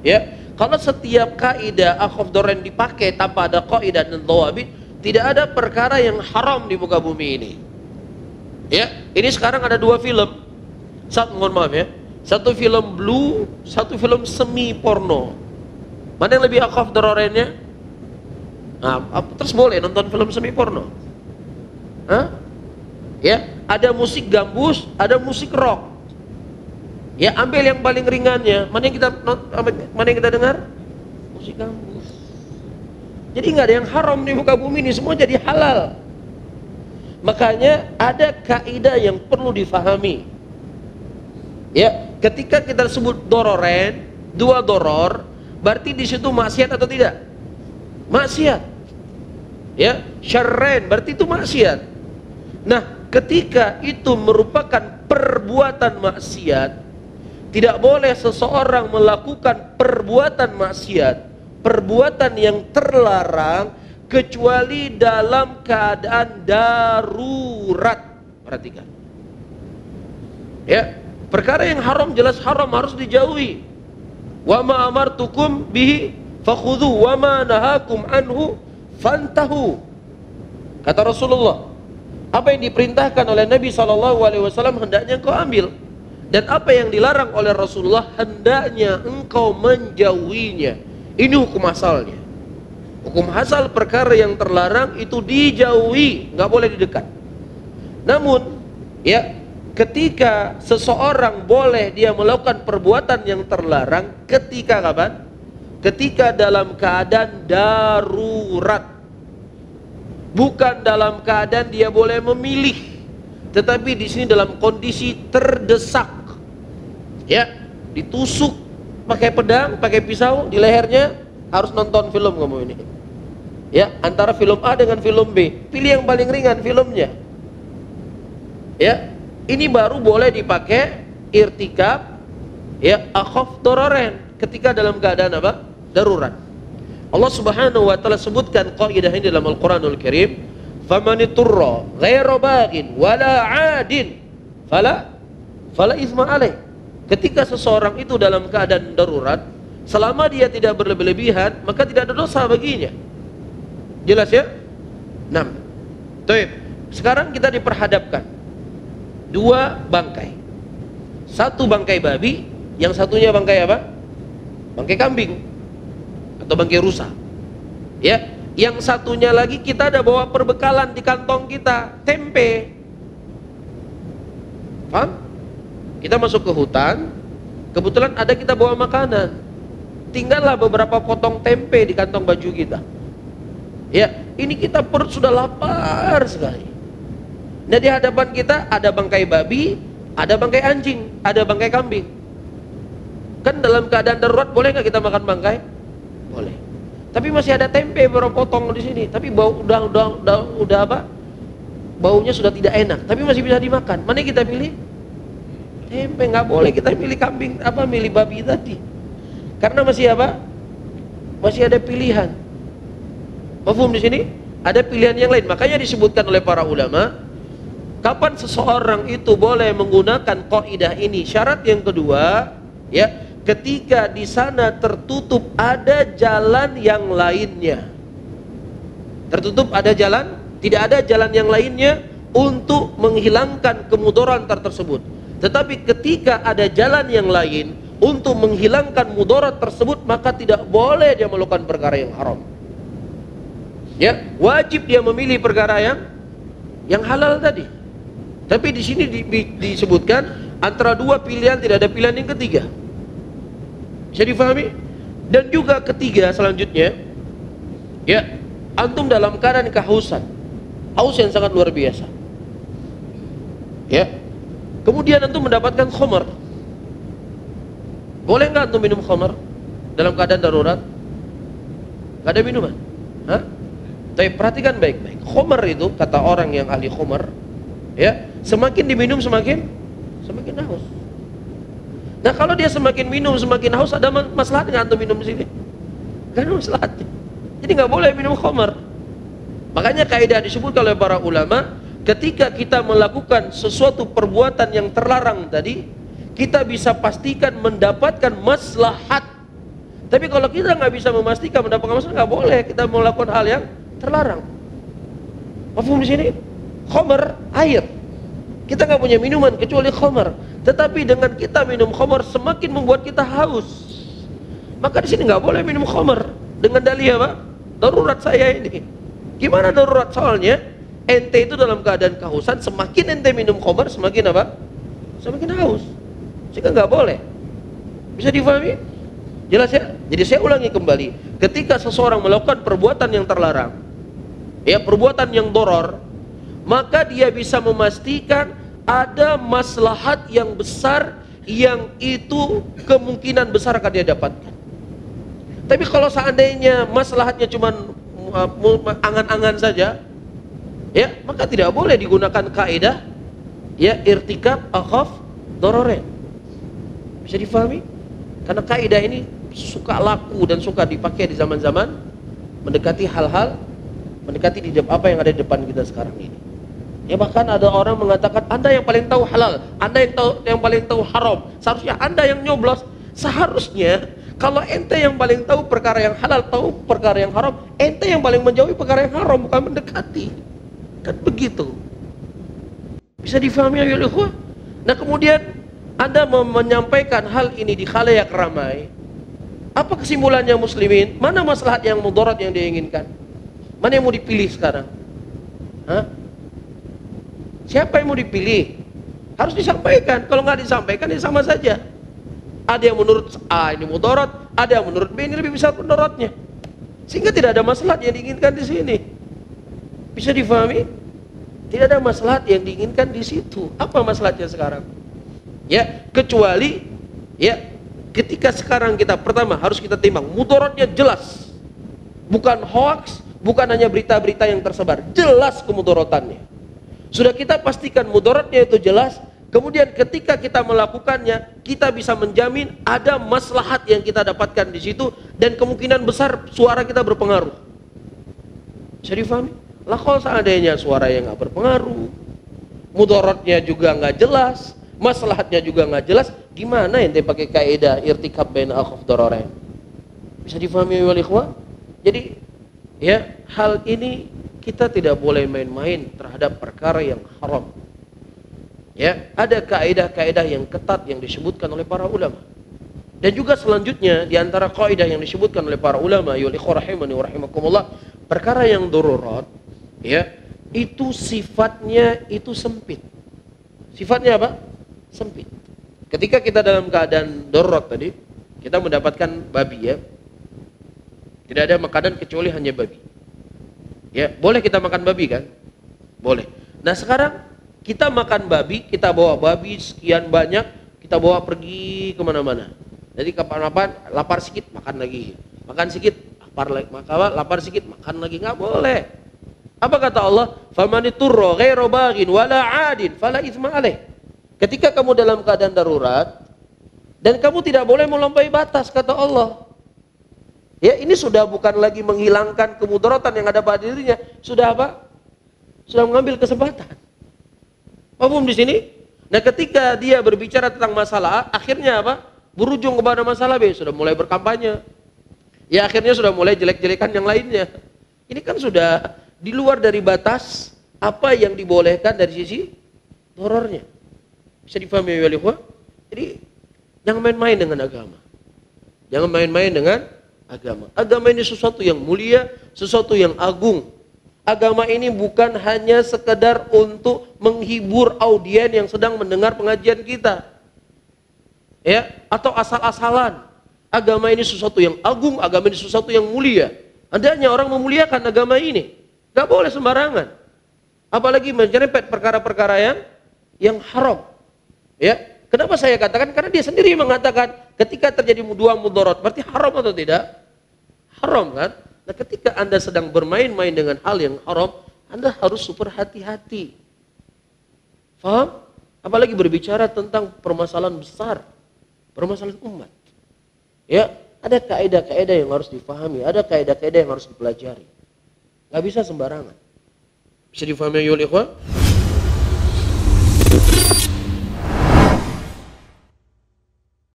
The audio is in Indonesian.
Ya, kalau setiap kaidah akhaf dororain dipakai tanpa ada kaidah dan dhawabit, tidak ada perkara yang haram di muka bumi ini. Ya, ini sekarang ada dua film. Mohon maaf ya. Satu film blue, satu film semi porno. Mana yang lebih akhaf dororainnya? Nah, terus boleh nonton film semi porno? Hah? Ya, ada musik gambus, ada musik rock. Ya, ambil yang paling ringannya. Mana yang kita dengar? Musik gambus. Jadi nggak ada yang haram di muka bumi ini, semua jadi halal. Makanya ada kaidah yang perlu difahami. Ya, ketika kita sebut dororain, dua doror, berarti di situ maksiat atau tidak? Maksiat. Ya, syarrain berarti itu maksiat. Nah, ketika itu merupakan perbuatan maksiat, tidak boleh seseorang melakukan perbuatan maksiat, perbuatan yang terlarang, kecuali dalam keadaan darurat. Perhatikan. Ya, perkara yang haram jelas haram, harus dijauhi. Wa ma amartukum bihi fakhudhu wa ma nahakum anhu fantahu. Kata Rasulullah, apa yang diperintahkan oleh Nabi SAW hendaknya engkau ambil, dan apa yang dilarang oleh Rasulullah hendaknya engkau menjauhinya. Ini hukum asalnya. Hukum asal perkara yang terlarang itu dijauhi, nggak boleh didekat. Namun, ya, ketika seseorang boleh dia melakukan perbuatan yang terlarang ketika kapan? Ketika dalam keadaan darurat. Bukan dalam keadaan dia boleh memilih, tetapi di sini dalam kondisi terdesak. Ya, ditusuk pakai pedang, pakai pisau di lehernya, harus nonton film kamu ini. Ya, antara film A dengan film B, pilih yang paling ringan filmnya. Ya, ini baru boleh dipakai irtikab, ya, akhaf dororain, ketika dalam keadaan apa? Darurat. Allah Subhanahu wa taala sebutkan kaidah ini dalam Al-Qur'anul Karim, "Famaniturra ghairu baghin wala 'adin fala itsma alaih." Ketika seseorang itu dalam keadaan darurat, selama dia tidak berlebih-lebihan, maka tidak ada dosa baginya. Jelas ya? 6. Baik. Sekarang kita diperhadapkan dua bangkai. Satu bangkai babi, yang satunya bangkai apa? Bangkai kambing atau bangkai rusa. Ya, yang satunya lagi kita ada bawa perbekalan di kantong kita, tempe. Paham? Kita masuk ke hutan, kebetulan ada kita bawa makanan. Tinggallah beberapa potong tempe di kantong baju kita. Ya, ini kita perut sudah lapar sekali. Nah, di hadapan kita ada bangkai babi, ada bangkai anjing, ada bangkai kambing. Kan dalam keadaan darurat boleh nggak kita makan bangkai? Boleh. Tapi masih ada tempe beberapa potong di sini. Tapi bau udah apa? Baunya sudah tidak enak. Tapi masih bisa dimakan. Mana yang kita pilih? Tempe. Nggak boleh kita pilih kambing, milih babi tadi. Karena masih apa? Masih ada pilihan. Mafhum di sini? Ada pilihan yang lain. Makanya disebutkan oleh para ulama, kapan seseorang itu boleh menggunakan kaidah ini? Syarat yang kedua, ya, ketika di sana tertutup ada jalan yang lainnya. Tertutup ada jalan, tidak ada jalan yang lainnya untuk menghilangkan kemudaran tersebut. Tetapi ketika ada jalan yang lain untuk menghilangkan mudarat tersebut, maka tidak boleh dia melakukan perkara yang haram. Ya, wajib dia memilih perkara yang halal tadi. Tapi di sini disebutkan antara dua pilihan, tidak ada pilihan yang ketiga. Bisa difahami? Dan juga ketiga selanjutnya, ya, antum dalam keadaan kehausan, haus yang sangat luar biasa. Ya, kemudian antum mendapatkan khamar. Boleh nggak antum minum khamar dalam keadaan darurat? Nggak ada minuman? Hah? Tapi perhatikan baik-baik. Khamar itu kata orang yang ahli khamar, ya, semakin diminum semakin haus. Nah, kalau dia semakin minum semakin haus, ada masalah nggak antum minum di sini? Gak ada masalahnya. Jadi nggak boleh minum khamar. Makanya kaidah disebutkan oleh para ulama, ketika kita melakukan sesuatu perbuatan yang terlarang tadi, kita bisa pastikan mendapatkan maslahat Tapi kalau kita nggak bisa memastikan mendapatkan masalah, nggak boleh kita melakukan hal yang terlarang. Mafhum di sini? Khamar, air. Kita nggak punya minuman kecuali khamar. Tetapi dengan kita minum khamar semakin membuat kita haus. Maka di sini nggak boleh minum khamar. Dengan dalih apa? Darurat saya ini. Gimana darurat? Soalnya ente itu dalam keadaan kehausan, semakin ente minum khamar semakin apa? Semakin haus. Sehingga nggak boleh. Bisa difahami? Jelas ya? Jadi saya ulangi kembali, ketika seseorang melakukan perbuatan yang terlarang, ya perbuatan yang doror, maka dia bisa memastikan ada maslahat yang besar yang itu kemungkinan besar akan dia dapatkan. Tapi kalau seandainya maslahatnya cuma angan-angan saja, ya maka tidak boleh digunakan kaidah ya irtikab akhaf dororen. Bisa difahami? Karena kaidah ini suka laku dan suka dipakai di zaman-zaman mendekati hal-hal, mendekati di apa yang ada di depan kita sekarang ini. Ya bahkan ada orang mengatakan Anda yang paling tahu halal, Anda yang paling tahu haram. Seharusnya Anda yang nyoblos. Seharusnya kalau ente yang paling tahu perkara yang halal, tahu perkara yang haram, ente yang paling menjauhi perkara yang haram, bukan mendekati. Kan begitu. Bisa difahami ya ikhwah? Nah kemudian Anda menyampaikan hal ini di khalayak ramai. Apa kesimpulannya muslimin? Mana maslahat yang mudarat yang diinginkan? Mana yang mau dipilih sekarang? Hah? Siapa yang mau dipilih? Harus disampaikan. Kalau nggak disampaikan ya sama saja. Ada yang menurut A ini mudarat, ada yang menurut B ini lebih besar mudaratnya. Sehingga tidak ada maslahat yang diinginkan di sini. Bisa difahami? Tidak ada maslahat yang diinginkan di situ. Apa maslahatnya sekarang? Ya, kecuali ya ketika sekarang kita pertama harus kita timbang mudaratnya jelas. Bukan hoax, bukan hanya berita-berita yang tersebar. Jelas kemudaratannya. Sudah kita pastikan mudaratnya itu jelas, kemudian ketika kita melakukannya, kita bisa menjamin ada maslahat yang kita dapatkan di situ dan kemungkinan besar suara kita berpengaruh. Bisa difahami? Lah kalau seandainya suara yang nggak berpengaruh, mudaratnya juga nggak jelas, maslahatnya juga nggak jelas, gimana ente pakai kaidah irtikab baina akhaf dararain? Bisa difahami wal ikhwah? Jadi ya hal ini kita tidak boleh main-main terhadap perkara yang haram. Ya, ada kaidah-kaidah yang ketat yang disebutkan oleh para ulama. Dan juga selanjutnya di antara kaidah yang disebutkan oleh para ulama, ya ikhwah rahimani wa rahimakumullah, perkara yang darurat ya, itu sifatnya itu sempit. Sifatnya apa? Sempit. Ketika kita dalam keadaan darurat tadi, kita mendapatkan babi ya. Tidak ada makanan kecuali hanya babi. Ya, boleh kita makan babi kan? Boleh. Nah, sekarang kita makan babi, kita bawa babi sekian banyak, kita bawa pergi kemana-mana. Jadi kapan-kapan lapar sedikit makan lagi, makan sedikit lapar sedikit makan lagi, nggak boleh. Apa kata Allah? Famaniturra ghairu baghin wala 'adin fala itsma alaih. Ketika kamu dalam keadaan darurat dan kamu tidak boleh melampaui batas, kata Allah. Ya, ini sudah bukan lagi menghilangkan kemudaratan yang ada pada dirinya, sudah apa? Sudah mengambil kesempatan. Paham di sini? Nah, ketika dia berbicara tentang masalah A, akhirnya apa? Berujung kepada masalah B, sudah mulai berkampanye. Ya, akhirnya sudah mulai jelek-jelekan yang lainnya. Ini kan sudah di luar dari batas apa yang dibolehkan dari sisi dorornya. Bisa difahami ya ikhwah? Jadi jangan main-main dengan agama. Jangan main-main dengan agama. Agama ini sesuatu yang mulia, sesuatu yang agung. Agama ini bukan hanya sekedar untuk menghibur audien yang sedang mendengar pengajian kita. Ya, atau asal-asalan. Agama ini sesuatu yang agung, agama ini sesuatu yang mulia. Hendaknya orang memuliakan agama ini. Gak boleh sembarangan. Apalagi menyerempet perkara-perkara yang haram. Ya, kenapa saya katakan? Karena dia sendiri mengatakan ketika terjadi dua mudarat, berarti haram atau tidak? Haram kan? Nah, ketika Anda sedang bermain-main dengan hal yang haram, Anda harus super hati-hati. Faham? Apalagi berbicara tentang permasalahan besar, permasalahan umat. Ya, ada kaidah-kaidah yang harus difahami, ada kaidah-kaidah yang harus dipelajari. Gak bisa sembarangan. Bisa difahami ya ikhwan?